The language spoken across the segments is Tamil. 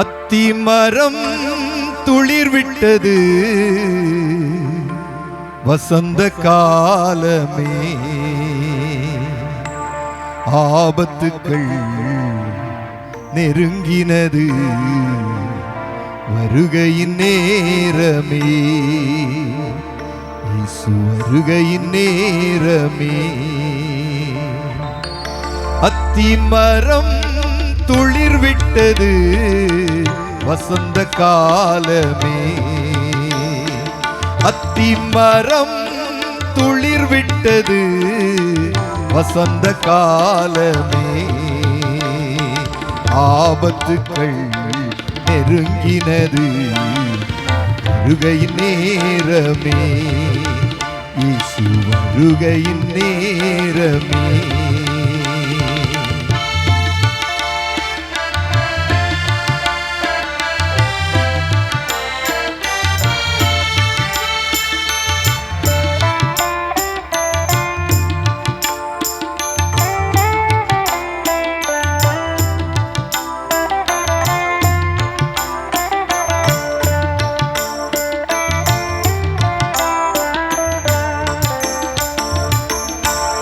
அத்திமரம் துளிர்விட்டது வசந்த காலமே, ஆபத்துக்கள் நெருங்கினது வருகையின் நேரமே, இயேசு வருகையின் நேரமே. அத்திமரம் துளிர்விட்டது வசந்த காலமே, அத்திமரம் துளிர்விட்டது வசந்த காலமே, ஆபத்துக்கள் நெருங்கினது வருகையின் நேரமே, இயேசு வருகையின் நேரமே.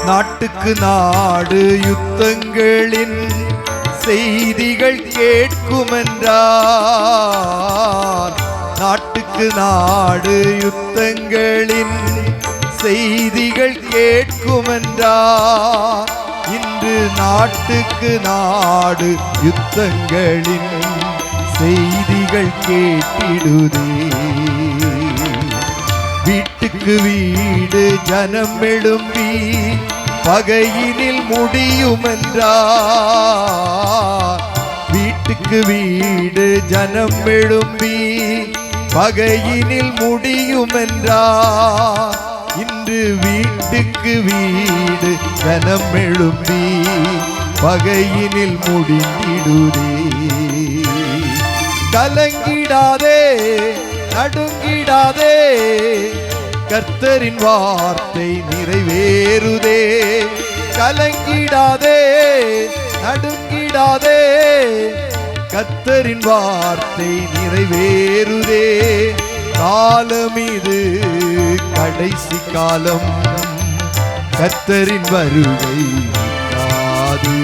நாட்டுக்கு நாடு யுத்தங்களின் செய்திகள் கேட்குமென்றார், நாட்டுக்கு நாடு யுத்தங்களின் செய்திகள் கேட்குமென்றார். இன்று நாட்டுக்கு நாடு யுத்தங்களின் செய்திகள் கேட்டிடுதே, வீட்டுக்கு வீடு ஜனம் எழும்பி பகையினில் முடியுமென்றார், வீட்டுக்கு வீடு ஜனம் எழும்பி பகையினில் முடியுமென்றார். இன்று வீட்டுக்கு வீடு ஜனம் எழும்பி பகையினில் முடிந்திடுதே, கலங்கிடாதே நடுங்கிடாதே, கர்த்தரின் வார்த்தை நிறைவேறுதே, கலங்கிடாதே நடுங்கிடாதே, கர்த்தரின் வார்த்தை நிறைவேறுதே. காலம் இது கடைசி காலம், கர்த்தரின் வருகை நிற்காது,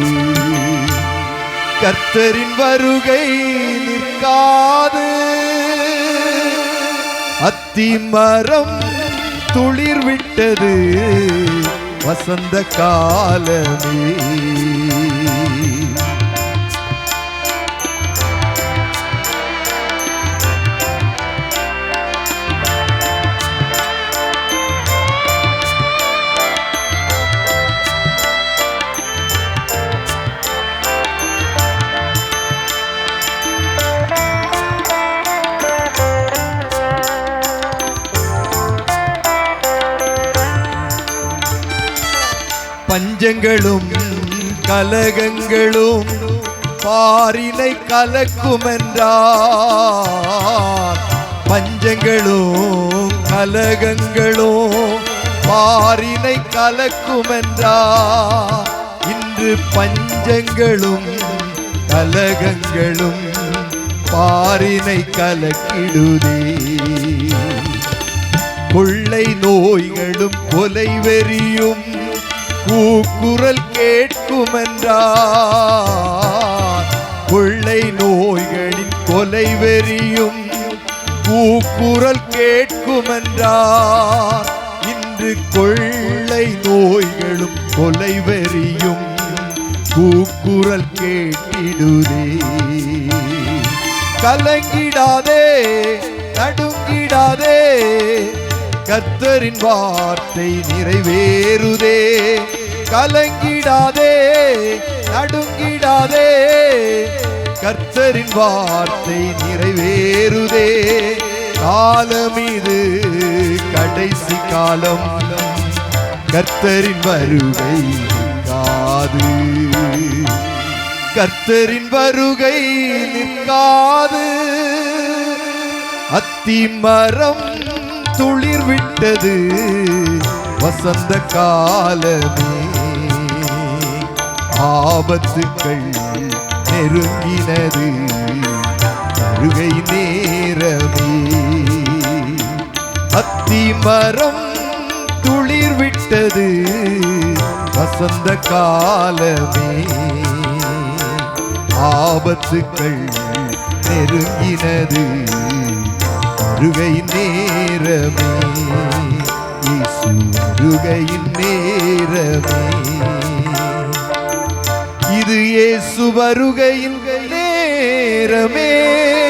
கர்த்தரின் வருகை நிற்காது. அத்திமரம் துளிர்விட்டது வசந்த காலமே, பஞ்சங்களும் கலகங்களும் பாரினை கலக்குமென்றார், பஞ்சங்களும் கலகங்களும் பாரினை கலக்குமென்றார். இன்று பஞ்சங்களும் கலகங்களும் பாரினை கலக்கிடுதே, கொள்ளை நோய்களும் கொலை வெறியும் கூக்குரல் கேட்குமென்றார், கொள்ளை நோய்களின் கொலை வெறியும் கூக்குரல் கேட்குமென்றார். இன்று கொள்ளை நோய்களும் கொலை வெறியும் கூக்குரல் கேட்டிடுதே, கலங்கிடாதே நடுங்கிடாதே, கர்த்தரின் வார்த்தை நிறைவேறுதே, கலங்கிடாதே நடுங்கிடாதே, கர்த்தரின் வார்த்தை நிறைவேறுதே. காலம் இது கடைசி காலம், கர்த்தரின் வருகை நிற்காது, கர்த்தரின் வருகை நிற்காது. அத்திமரம் துளிர்விட்டது வசந்த காலமே, ஆபத்துக்கள் நெருங்கினது வருகை நேரமே. அத்தி மரம் துளிர் விட்டது வசந்த காலமே. ஆபத்துக்கள் நெருங்கினது வருகையின் நேரமே. இயேசு வருகையின் நேரமே. இது இயேசு வருகையின் நேரமே.